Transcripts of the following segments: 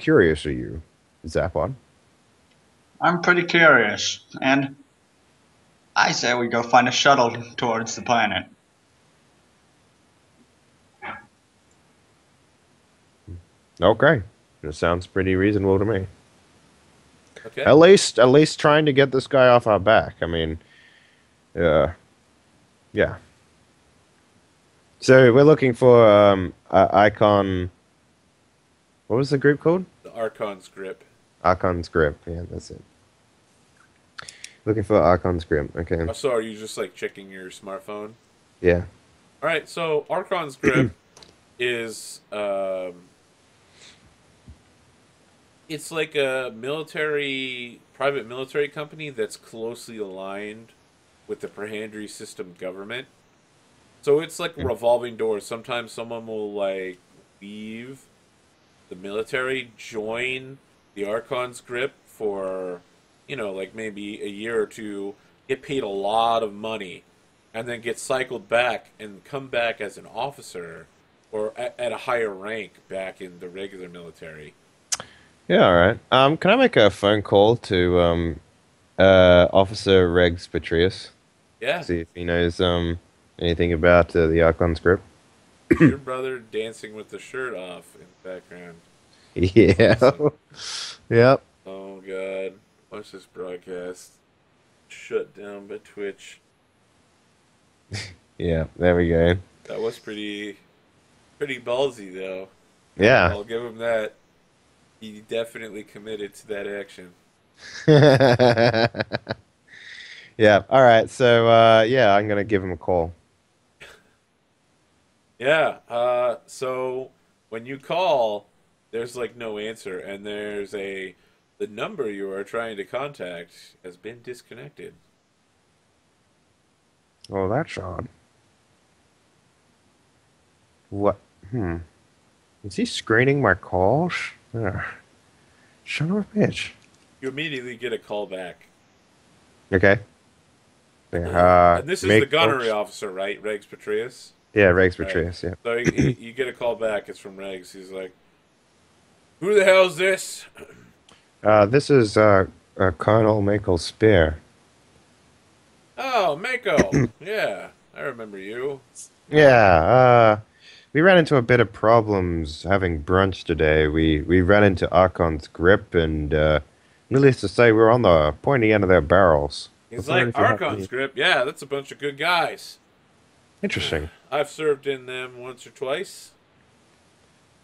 curious are you, Zapod? I'm pretty curious, and I say we go find a shuttle towards the planet. Okay, that sounds pretty reasonable to me. Okay. At least trying to get this guy off our back. I mean, yeah. So we're looking for Icon. What was the group called? The Archon's grip. Archon's grip. Yeah, that's it. Looking for Archon's grip. Okay. So are you just like checking your smartphone? Yeah. All right. So Archon's grip is it's like a private military company that's closely aligned with the Prahandri system government. So it's like revolving doors. Sometimes someone will like leave the military, join the Archon's grip for, like maybe a year or two, get paid a lot of money, and then get cycled back and come back as an officer or at a higher rank back in the regular military. Yeah. All right. Can I make a phone call to Officer Regs Petrius? Yeah, See if he knows anything about the Archon script. your brother dancing with the shirt off in the background. Yeah. Awesome. Yep. Oh god, watch this broadcast shut down by Twitch. Yeah. There we go. That was pretty ballsy though. Yeah. I'll give him that. He definitely committed to that action. Yeah. All right. So yeah, I'm gonna give him a call. Yeah. So when you call, there's like no answer, and the number you are trying to contact has been disconnected. Oh, that's odd. What? Is he screening my calls? Ugh. Son of a bitch. You immediately get a call back. Okay. And this is the make gunnery officer, right? Regs Petraeus? Yeah, Rex Right. Petraeus. Yeah. So you get a call back. It's from Regs. He's like, "Who the hell is this?" This is Colonel Michael Spear. Oh, Mako. Yeah, I remember you. Yeah. We ran into a bit of problems having brunch today. We ran into Archon's grip, and needless to say, we're on the pointy end of their barrels. I He's was wondering like, if you have Archon's any- grip. Yeah, that's a bunch of good guys. Interesting. I've served in them once or twice.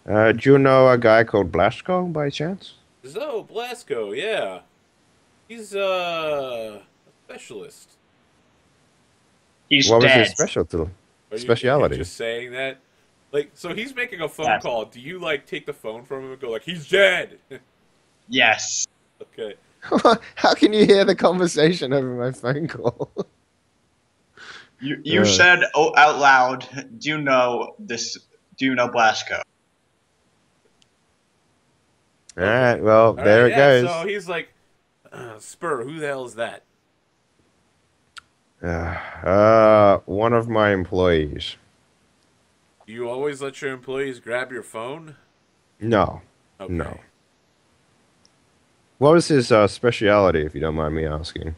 Do you know a guy called Blasco by chance? So, Blasco, yeah. He's a specialist. He's What was dead. his specialty? Are you Speciality? just saying that? Like, so he's making a phone Yes. call. Do you, like, take the phone from him and go, like, he's dead? Yes. Okay. How can you hear the conversation over my phone call? You said out loud, do you know this? Do you know Blasco? All right, well, All there right, it yeah, goes. so he's like, Spur, who the hell is that? One of my employees. Do you always let your employees grab your phone? No, Okay. no. What was his speciality, if you don't mind me asking?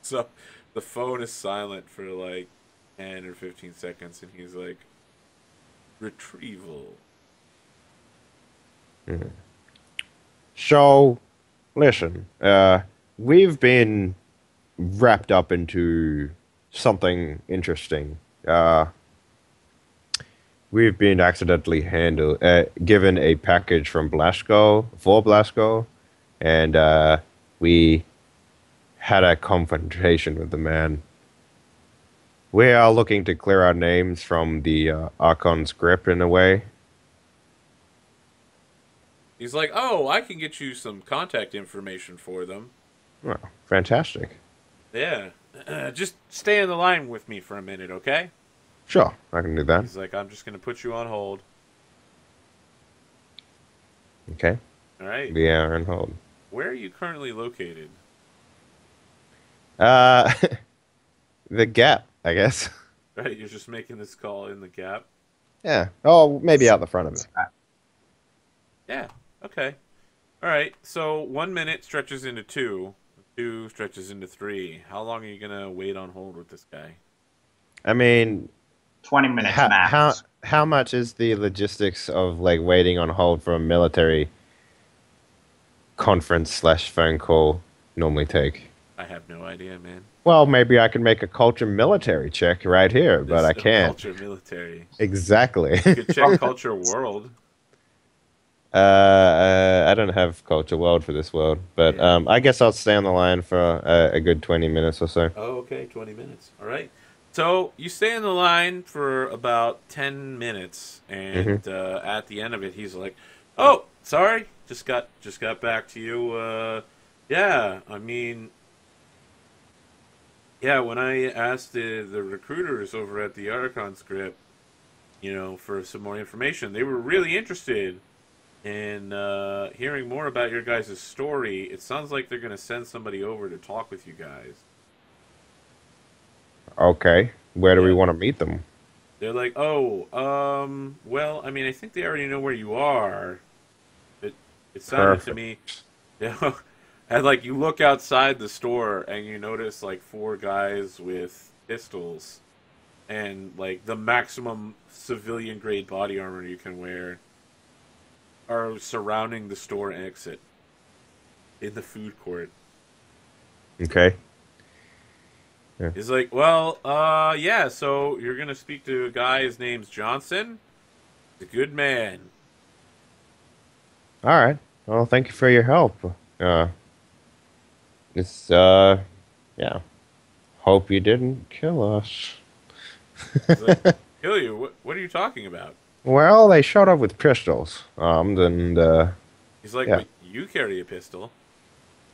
So the phone is silent for like 10 or 15 seconds, and he's like, retrieval. So, listen, we've been wrapped up into something interesting. We've been accidentally given a package from Blasco, for Blasco, and we had a confrontation with the man. We are looking to clear our names from the Archon script in a way. He's like, oh, I can get you some contact information for them. Oh, fantastic. Yeah. Just stay on the line with me for a minute, okay? Sure, I can do that. He's like, I'm just going to put you on hold. Okay, All right. we are on hold. Where are you currently located? Uh, the Gap, I guess. Right, you're just making this call in the gap. Yeah. Oh, maybe out the front of it. Yeah. Okay. All right. So 1 minute stretches into two. Two stretches into three. How long are you gonna wait on hold with this guy? I mean, 20 minutes how max. how much is the logistics of like waiting on hold for a military conference slash phone call normally take? I have no idea, man. Well, maybe I can make a culture military check right here, but There's I no can't. culture military. Exactly. You could check culture world. I don't have culture world for this world, but Yeah. I guess I'll stay on the line for a good 20 minutes or so. Oh, okay. 20 minutes. All right. So you stay in the line for about 10 minutes, Hmm. and at the end of it, he's like, "Oh, sorry, just got back to you. Yeah, I mean, yeah, when I asked the recruiters over at the Archon script, for some more information, they were really interested in hearing more about your guys' story. It sounds like they're going to send somebody over to talk with you guys. Okay, where do we Yeah, want to meet them? they're like, oh, well, I mean, I think they already know where you are. It sounded to me, Perfect. and like you look outside the store and you notice like four guys with pistols and like the maximum civilian grade body armor you can wear are surrounding the store exit in the food court. Okay. Yeah. He's like, well, yeah, so you're gonna speak to a guy, his name's Johnson. He's a good man. All right. Well, thank you for your help. Uh, it's yeah. Hope you didn't kill us. He's like, kill you? What are you talking about? Well, they showed up with pistols. And He's like, yeah. but you carry a pistol.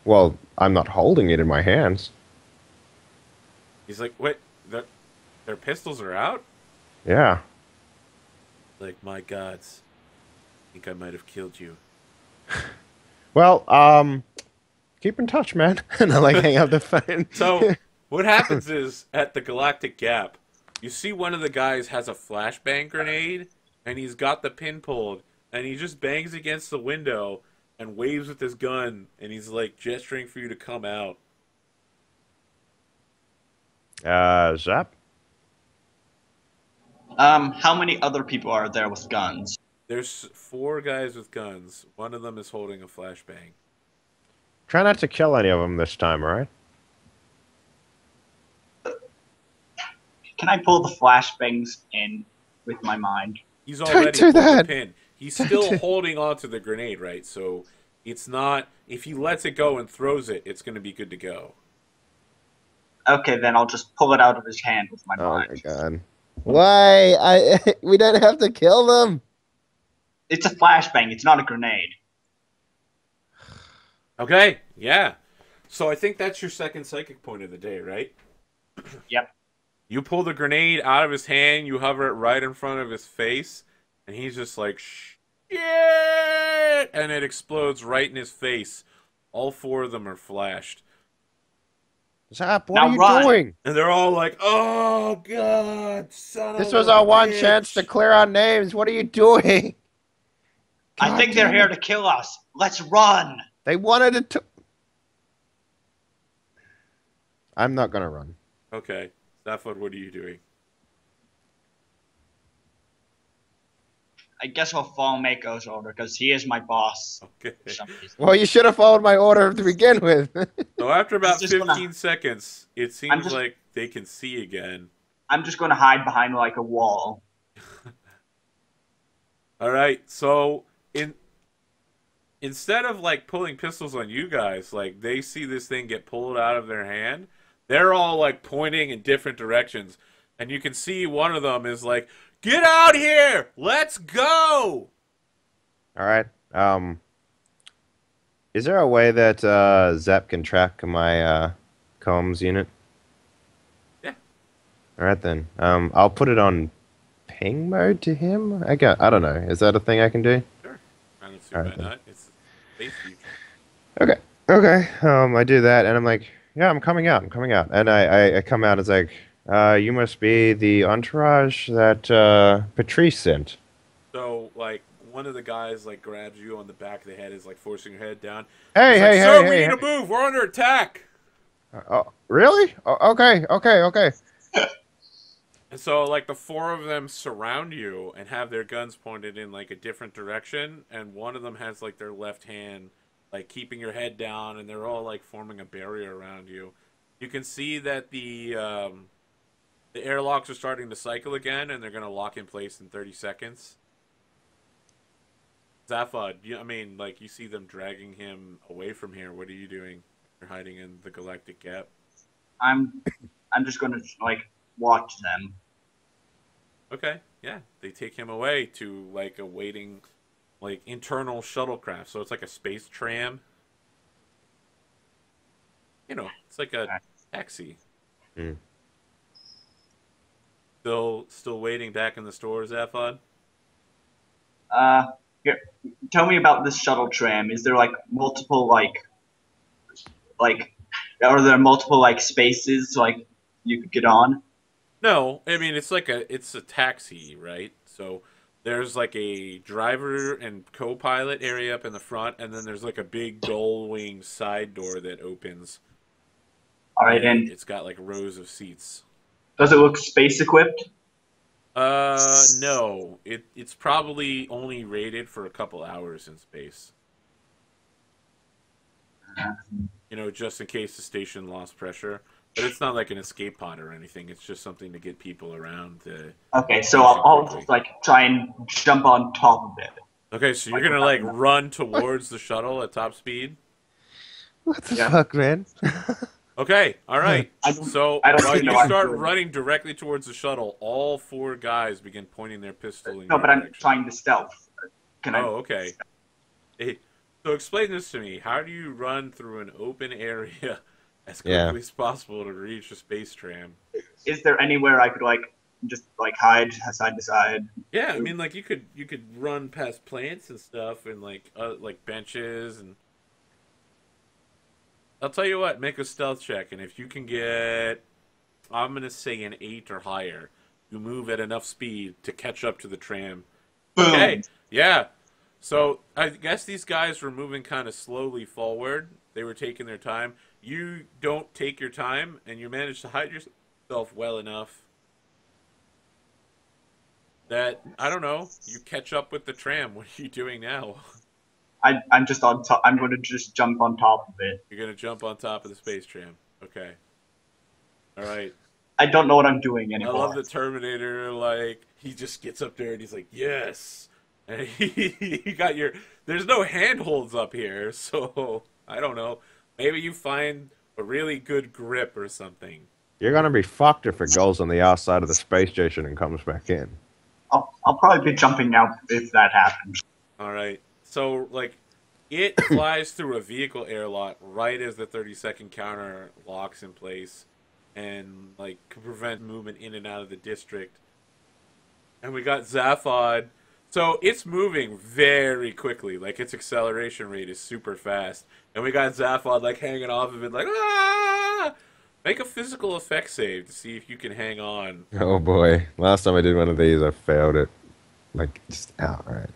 Well, I'm not holding it in my hands. He's like, wait, their pistols are out? Yeah. Like, my gods, I think I might have killed you. Well, keep in touch, man. And I like hang up the phone. So, what happens is, at the Galactic Gap, you see one of the guys has a flashbang grenade, and he's got the pin pulled, and he just bangs against the window and waves with his gun, and he's like gesturing for you to come out. Zap. How many other people are there with guns? There's four guys with guns. One of them is holding a flashbang. Try not to kill any of them this time, all right? Can I pull the flashbangs in with my mind? He's Don't already do pulled the that. pin. He's Don't still do- holding onto the grenade, right? So it's not. If he lets it go and throws it, it's going to be good to go. Okay, then I'll just pull it out of his hand with my Oh mind. my god. Why? We don't have to kill them. It's a flashbang, it's not a grenade. Okay, yeah. So I think that's your second psychic point of the day, right? Yep. You pull the grenade out of his hand, you hover it right in front of his face, and he's just like, shit! And it explodes right in his face. All four of them are flashed. Zap, what Now are you run. doing? And they're all like, oh, God, son This of was a our one bitch. chance to clear our names. What are you doing? I God think they're damn here it. to kill us. Let's run. They wanted it to. I'm not gonna run. Okay, Stafford, what are you doing? I guess I'll follow Mako's order because he is my boss Okay. for some reason. Well, you should have followed my order to begin with. So after about Just gonna- 15 seconds, it I'm seems just- like they can see again. I'm just going to hide behind like a wall. All right, so instead of like pulling pistols on you guys, like they see this thing get pulled out of their hand, they're all like pointing in different directions, and you can see one of them is like, "Get out here! Let's go!" All right. Is there a way that Zap can track my comms unit? Yeah. All right then. I'll put it on ping mode to him. I don't know. Is that a thing I can do? Sure. I don't see All why right, then. not. It's space future. Okay. Okay. I do that, and I'm like, yeah, I'm coming out. I'm coming out, and I come out. It's like, you must be the entourage that Patrice sent. So like one of the guys like grabs you on the back of the head, is like forcing your head down. Hey, He's like, hey, "Sir, hey, we hey, need to hey. move. We're under attack." Oh, really? Oh, okay, okay, okay. And so, like, the four of them surround you and have their guns pointed in, like, a different direction. And one of them has, like, their left hand, like, keeping your head down. And they're all, like, forming a barrier around you. You can see that the airlocks are starting to cycle again. And they're going to lock in place in 30 seconds. Zaphod, I mean, like, you see them dragging him away from here. What are you doing? You're hiding in the galactic gap. I'm just gonna like watch them. Okay, yeah. They take him away to like a waiting, like internal shuttlecraft. So it's like a space tram. You know, it's like a taxi. Hmm. Still waiting back in the store, Zaphod? Here, tell me about this shuttle tram. Is there like multiple like are there multiple like spaces like you could get on? No, I mean it's a taxi, right? So there's like a driver and co-pilot area up in the front, and then there's like a big gull wing side door that opens. All right, And and it's got like rows of seats. does it look space equipped? No. It's probably only rated for a couple hours in space. You know, just in case the station lost pressure. But it's not like an escape pod or anything. It's just something to get people around. Okay, so I'll just like try and jump on top of it. Okay, so you're Like, gonna like run towards the shuttle at top speed. What the Yeah. fuck, man? Okay, all right. I don't- So I don't while think you I'm start doing it. running directly towards the shuttle, all four guys begin pointing their pistol in No, your but I'm direction. trying to stealth. Can I? Oh, okay. So explain this to me. How do you run through an open area as quickly Yeah. as possible to reach a space tram? Is there anywhere I could like just like hide side to side? Yeah, I mean, like you could run past plants and stuff, and like benches, and I'll tell you what. Make a stealth check, and if you can get, I'm gonna say an 8 or higher, you move at enough speed to catch up to the tram. Boom. Okay, yeah. So I guess these guys were moving kind of slowly forward. They were taking their time. You don't take your time, and you manage to hide yourself well enough that, I don't know, you catch up with the tram. What are you doing now? I'm just on top. I'm going to just jump on top of it. You're gonna jump on top of the space tram. Okay. All right. I don't know what I'm doing I anymore. love the Terminator. Like he just gets up there and he's like, "Yes." And he got your. There's no handholds up here, so I don't know. Maybe you find a really good grip or something. You're gonna be fucked if it goes on the outside of the space station and comes back in. I'll probably be jumping out if that happens. All right. So like, it flies through a vehicle airlock right as the 30-second counter locks in place, and like can prevent movement in and out of the district. And we got Zaphod. So it's moving very quickly. Like its acceleration rate is super fast. And we got Zaphod like hanging off of it like, ah! Make a physical effect save to see if you can hang on. Oh boy. Last time I did one of these, I failed it. Like, just outright.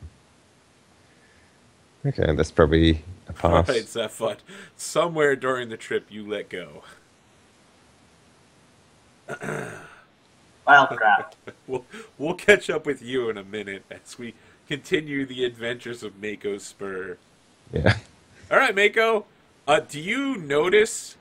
Okay, that's probably a pass. Alright, Zaphod. Somewhere during the trip you let go. Well, crap. We'll catch up with you in a minute as we continue the adventures of Mako's Spur. Yeah. Alright, Mako. Do you notice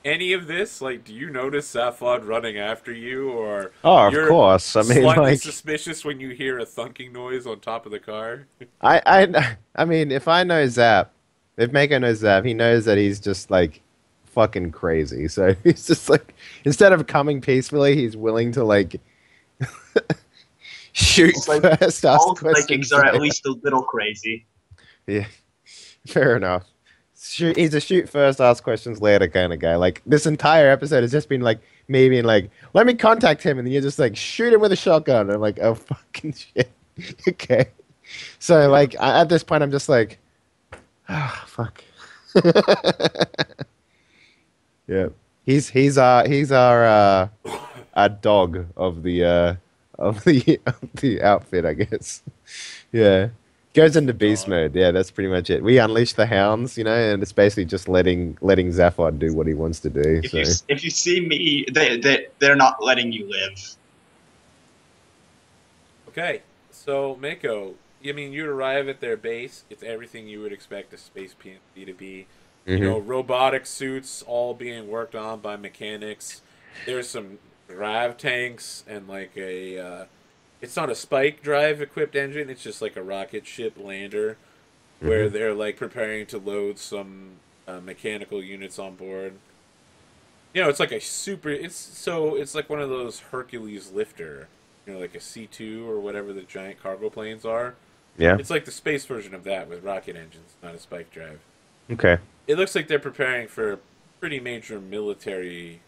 any of this? Like, do you notice Zaphod running after you, or Oh, of you're course. I mean, slightly like, suspicious when you hear a thunking noise on top of the car? I mean, if I know Zap, if Mako knows Zap, he knows that he's just like fucking crazy. So he's just like, instead of coming peacefully, he's willing to like shoot It's like first, ask All questions. psychics are at later. least a little crazy. Yeah, fair enough. He's a shoot first, ask questions later kind of guy. Like this entire episode has just been like me being like, let me contact him, and then you're just like shoot him with a shotgun. And I'm like, oh fucking shit. Okay. So like at this point, I'm just like, ah, fuck. Yeah. He's our dog of the of the outfit, I guess. Yeah. Goes It's into the beast dog. mode. Yeah, that's pretty much it. We unleash the hounds, and it's basically just letting Zaphod do what he wants to do. So If you see me, they're not letting you live. Okay, so Mako, I mean, you arrive at their base. It's everything you would expect a space PNC to be. You hmm know, robotic suits all being worked on by mechanics. There's some grav tanks and like a. It's not a spike drive equipped engine. It's just like a rocket ship lander where hmm they're like preparing to load some mechanical units on board. You know, it's like a super. It's like one of those Hercules lifter. You know, like a C2 or whatever the giant cargo planes are. yeah. It's like the space version of that with rocket engines, not a spike drive. Okay. It looks like they're preparing for a pretty major military,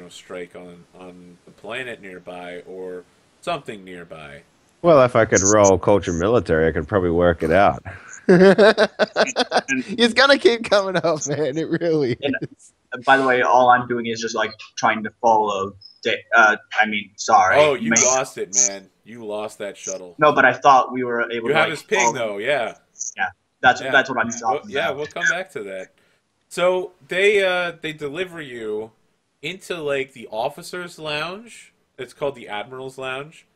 strike on the planet nearby or something nearby. Well, if I could roll culture military, I could probably work it out. And, It's gonna keep coming up, man. It really and is. by the way, all I'm doing is just like trying to follow. I mean, Oh, sorry, you lost it, man. You lost that shuttle. no, but I thought we were able You to have like his ping follow. though, yeah. Yeah, Yeah. that's what I'm Well, talking yeah, about. we'll come back to that. So they deliver you into like the officers' lounge. It's called the Admiral's Lounge.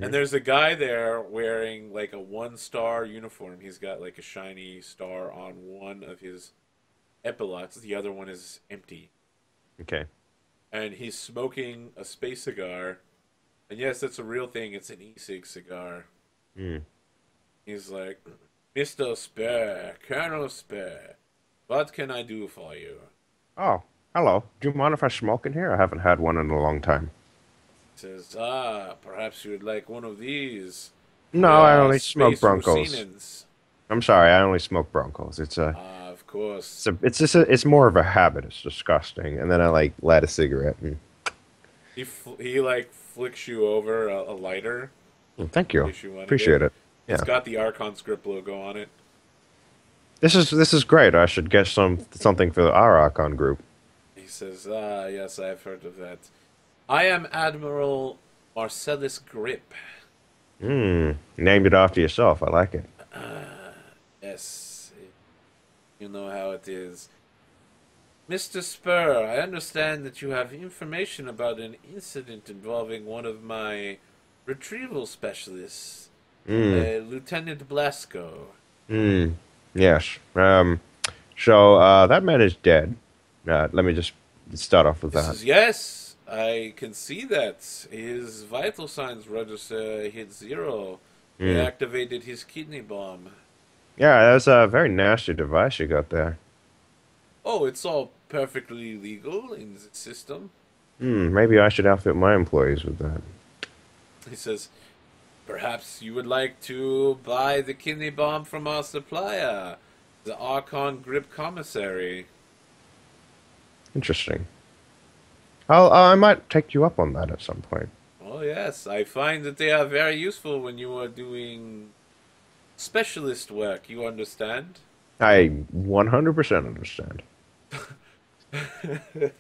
And hmm there's a guy there wearing like a 1-star uniform. He's got like a shiny star on one of his epaulets. The other one is empty. Okay. And he's smoking a space cigar. And yes, that's a real thing. It's an e-cig cigar. Mm. He's like, Mr. Spare, Colonel Spare, what can I do for you? Oh, hello. Do you mind if I smoke in here? I haven't had one in a long time. He says, perhaps you would like one of these. No, They I are only smoke space Broncos. Rusinans. I'm sorry, I only smoke Broncos. Of course. It's more of a habit. It's disgusting. And then I like light a cigarette. And, He like flicks you over a lighter thank in you. case you wanted it. Appreciate it. It's Yeah. got the Archon script logo on it. This is great. I should get something for our Archon group. He says, yes, I've heard of that. I am Admiral Marcellus Grip. Named it after yourself. I like it. Yes, you know how it is. Mr. Spur, I understand that you have information about an incident involving one of my retrieval specialists, Mm, Lieutenant Blasco. mm, yes. So that man is dead. Let me just start off with He that. says, yes, I can see that. His vital signs register hit 0. They Mm. activated his kidney bomb. Yeah, that was a very nasty device you got there. Oh, it's all perfectly legal in the system. Maybe I should outfit my employees with that. He says, perhaps you would like to buy the kidney bomb from our supplier, the Archon Grip Commissary. Interesting. I might take you up on that at some point. Oh, yes, I find that they are very useful when you are doing specialist work, you understand? I 100% understand.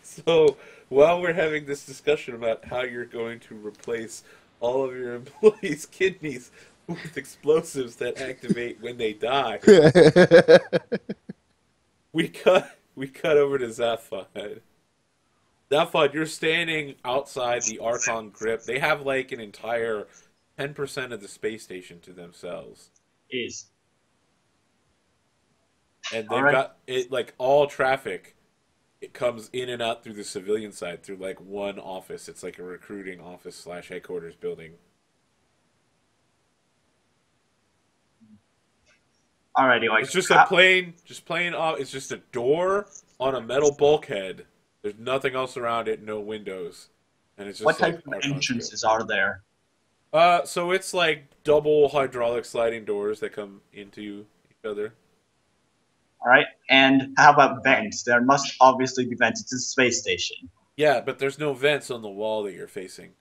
So, while we're having this discussion about how you're going to replace all of your employees' kidneys with explosives that activate when they die, we cut over to Zaphod. Zaphod, you're standing outside the Archon Grip. They have like an entire 10% of the space station to themselves. Is And all they've right. got it like all traffic. It comes in and out through the civilian side through like one office. It's like a recruiting office slash headquarters building. Alrighty, like It's just a plain, just plain off. It's just a door on a metal bulkhead. There's nothing else around it. No windows, and it's what just type like of Archon script. entrances are there? So it's like double hydraulic sliding doors that come into each other. All right, and how about vents? There must obviously be vents. It's a space station. Yeah, but there's no vents on the wall that you're facing.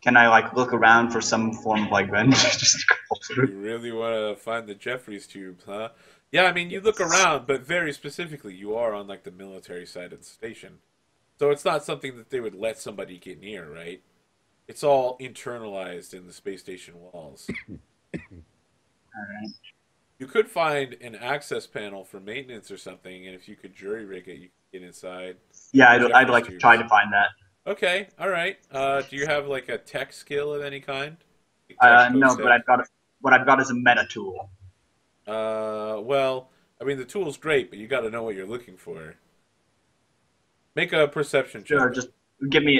Can I like look around for some form of like vent? Just go through. You really want to find the Jeffries tube, huh? Yeah, I mean, you look around, but very specifically, you are on like the military side of the station. So it's not something that they would let somebody get near, right? It's all internalized in the space station walls. Alright. You could find an access panel for maintenance or something, and if you could jury rig it, you could get inside Yeah, the I'd Jeffries like to try tubes. to find that. Okay, all right. Do you have like a tech skill of any kind? Tech, No, post but tech? what I've got is a meta tool. Well, I mean the tool's great, but you got to know what you're looking for. Make a perception Sure, check. just give me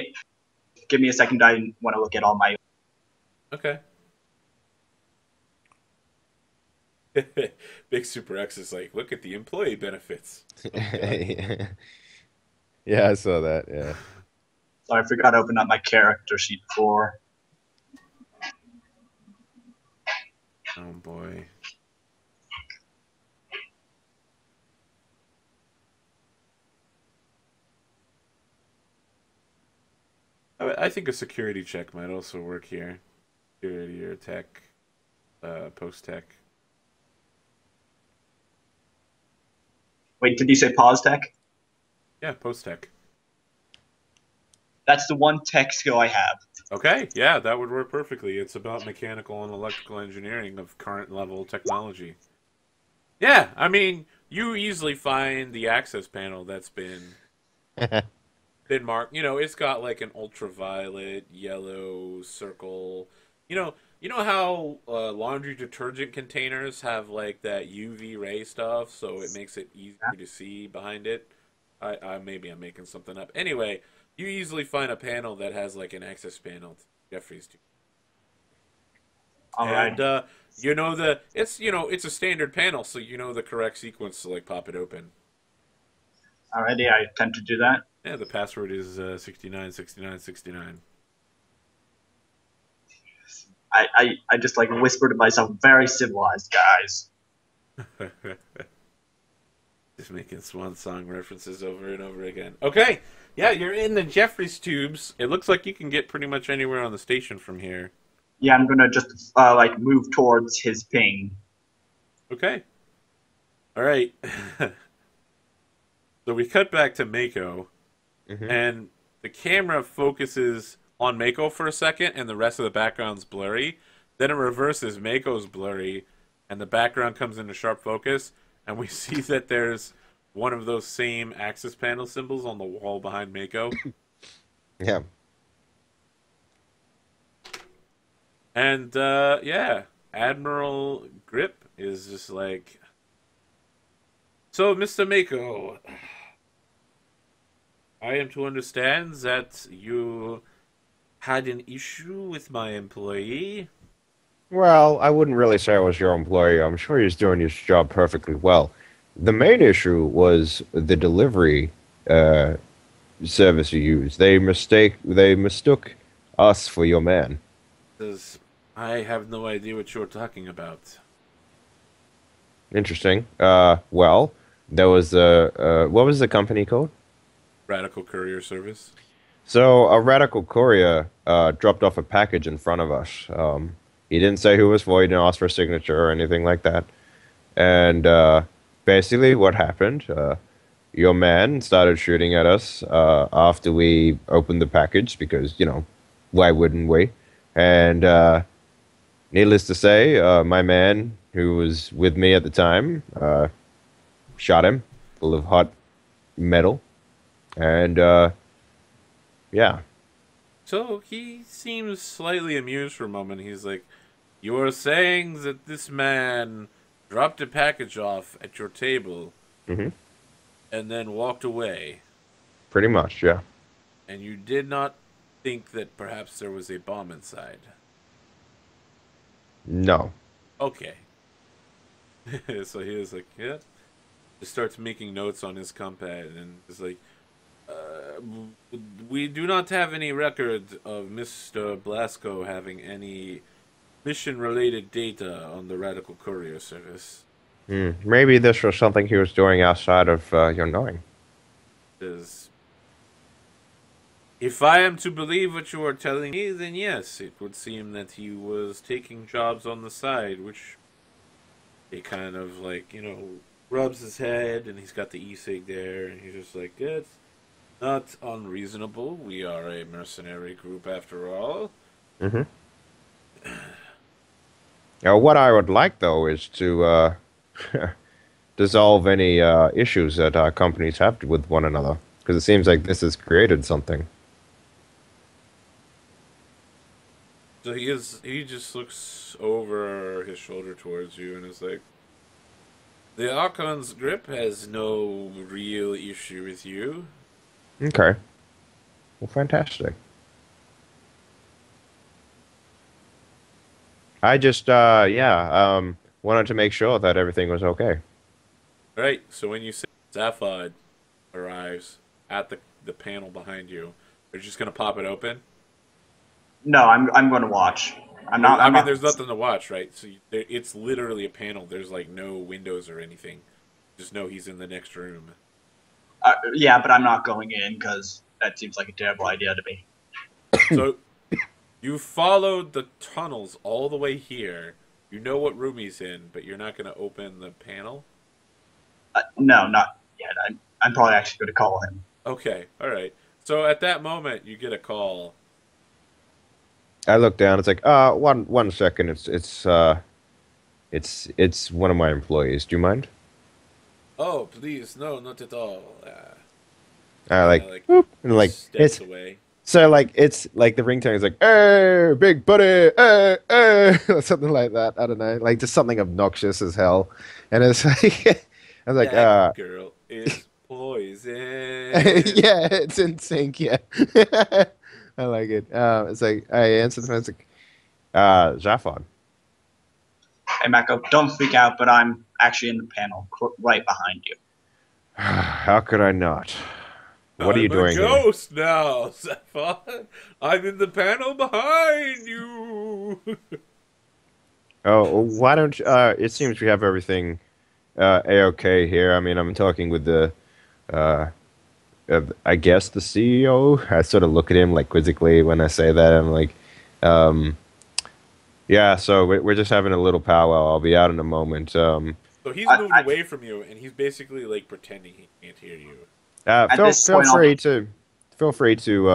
a second. I want to look at all my. Okay. Big Super X is like, look at the employee benefits. Oh my god. Yeah, I saw that. Yeah. Sorry, I forgot to open up my character sheet before. Oh boy. I think a security check might also work here. Security or tech, post tech. Wait, did you say pause tech? Yeah, post tech. That's the one tech skill I have. Okay, yeah, that would work perfectly. It's about mechanical and electrical engineering of current level technology. Yeah, I mean, you easily find the access panel that's been marked. You know, it's got like an ultraviolet yellow circle. You know how laundry detergent containers have like that UV ray stuff, so it makes it easier to see behind it. Maybe I'm making something up. Anyway, you easily find a panel that has like an access panel to Jeffries too. All right. And it's a standard panel, so you know the correct sequence to like pop it open. Alrighty, I attempt to do that. Yeah, the password is 696969. I just like whisper to myself, very civilized guys. Just making Swan Song references over and over again. Okay, yeah, you're in the Jeffries tubes. It looks like you can get pretty much anywhere on the station from here. Yeah, I'm gonna just like move towards his ping. Okay, all right. So we cut back to Mako, Hmm. and the camera focuses on Mako for a second, and the rest of the background's blurry. Then it reverses, Mako's blurry, and the background comes into sharp focus, and we see that there's one of those same access panel symbols on the wall behind Mako. Yeah. And yeah, Admiral Grip is just like, so Mr. Mako, I am to understand that you had an issue with my employee. Well, I wouldn't really say I was your employee. I'm sure he's doing his job perfectly well. The main issue was the delivery uh, service you used. They mistook us for your man. Says, I have no idea what you're talking about. Interesting. Well, there was what was the company called? Radical Courier Service. So a radical courier dropped off a package in front of us. He didn't say who it was for. He didn't ask for a signature or anything like that. And basically, what happened? Your man started shooting at us after we opened the package because why wouldn't we? And needless to say, my man, who was with me at the time, shot him full of hot metal. And yeah. So he seems slightly amused for a moment. He's like, you are saying that this man dropped a package off at your table Hmm. and then walked away, Pretty much, yeah. and you did not think that perhaps there was a bomb inside. No. Okay. So he was like, yeah. Just starts making notes on his compad and is like, uh, we do not have any record of Mr. Blasco having any mission related data on the Radical Courier Service. Maybe this was something he was doing outside of your knowing. Says, if I am to believe what you are telling me, then yes, it would seem that he was taking jobs on the side, which he kind of like, rubs his head and he's got the e-cig there and he's just like, yeah, it's not unreasonable. We are a mercenary group after all. Hmm. What I would like though is to dissolve any issues that companies have with one another, because it seems like this has created something. So he just looks over his shoulder towards you and is like, the Archon's grip has no real issue with you. Okay. Well, fantastic. I just, yeah, wanted to make sure that everything was okay. Right. So when you say Zaphod arrives at the panel behind you, you're just gonna pop it open. No, I'm going to watch. I'm There, not. I I'm mean, not. there's nothing to watch, right? So it's literally a panel. There's like no windows or anything. Just know he's in the next room. Yeah, but I'm not going in because that seems like a terrible idea to me. So you followed the tunnels all the way here. You know what room he's in, but you're not gonna open the panel. No, not yet. I'm probably actually going to call him. Okay, all right. So at that moment, you get a call. I look down. It's like, one second. It's one of my employees. Do you mind? Oh, please, no, not at all. I Kind of like, like whoop, and like steps away. so like it's like the ringtone is like, "Hey, big buddy, hey, hey," or something like that. I don't know, like just something obnoxious as hell. And it's like, I was like, That girl is poison. yeah, it's in sync. Yeah, I like it. It's like I answered the phone. It's like, Zaphod. Hey, Mako, don't freak out, but I'm actually in the panel right behind you. How could I not? What are you I'm a doing here? ghost now, Zephon. I'm in the panel behind you. Oh, why don't you, it seems we have everything a-okay here. I mean, I'm talking with the uh, I guess the CEO. I sort of look at him like quizzically when I say that. I'm like, um, yeah. So we're just having a little powwow. I'll be out in a moment. So he's I, moved I, away from you, and he's basically like pretending he can't hear you. at Feel this point, feel free to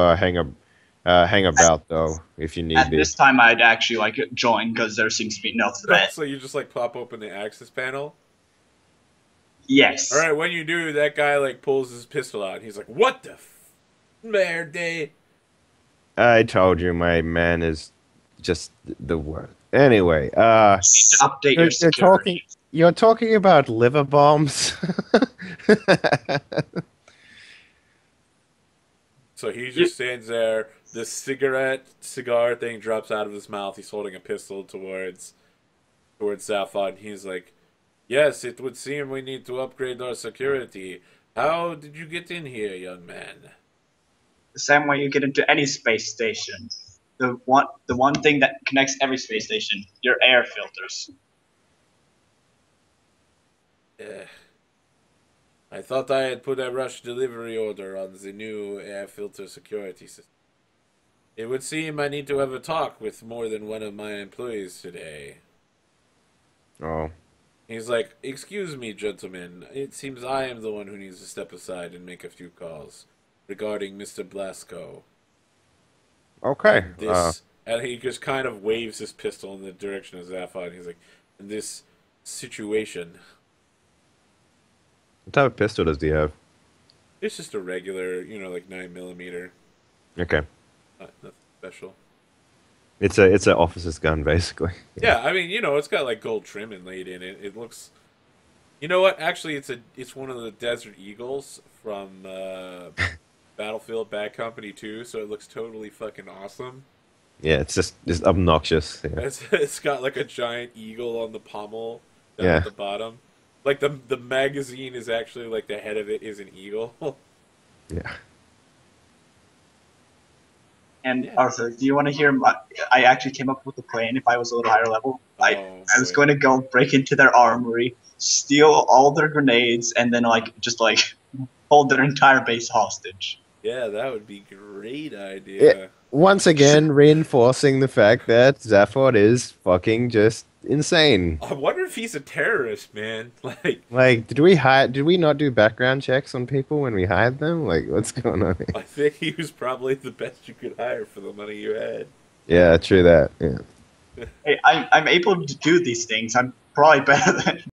hang about though if you need at be. this time, I'd actually like join because there seems to be no threat. So you just like pop open the access panel. All Yes. right, when you do, that guy like pulls his pistol out. And he's like, "What the merde?" I told you my man is just the worst. Anyway, You need to update your you're talking security. you're talking about liver bombs. So he You, just stands there. The cigar thing drops out of his mouth. He's holding a pistol towards Zaphod. He's like, "Yes, it would seem we need to upgrade our security. How did you get in here, young man?" the same way you get into any space station. The one thing that connects every space station, your air filters. Eh, I thought I had put a rush delivery order on the new air filter security system. It would seem I need to have a talk with more than one of my employees today. Oh, He's like, "Excuse me, gentlemen. It seems I am the one who needs to step aside and make a few calls regarding Mr. Blasco. okay. And he just kind of waves his pistol in the direction of Zaphod. And he's like, in this situation, What type of pistol does he have? it's just a regular, like 9 millimeter, Okay, nothing special. it's an officer's gun basically. Yeah, I mean, it's got like gold trim inlaid in it. It looks. You know what? Actually, it's one of the Desert Eagles from Battlefield Bad Company 2, so it looks totally fucking awesome. Yeah, it's just obnoxious. Yeah, It's got like a giant eagle on the pommel down yeah, at the bottom. Like the magazine is actually like the head of it is an eagle. yeah. And Yeah. Arthur, do you want to hear? I actually came up with a plan. If I was a little higher level, I Oh I was boy. going to go break into their armory, steal all their grenades, and then just hold their entire base hostage. Yeah, that would be great It, idea. once again, reinforcing the fact that Zaphod is fucking just insane. I wonder if he's a terrorist, man. Like, Like, did we not do background checks on people when we hired them? Like, what's going on here? I think he was probably the best you could hire for the money you had. Yeah, true that. Yeah. Hey, I'm able to do these things. I'm probably better than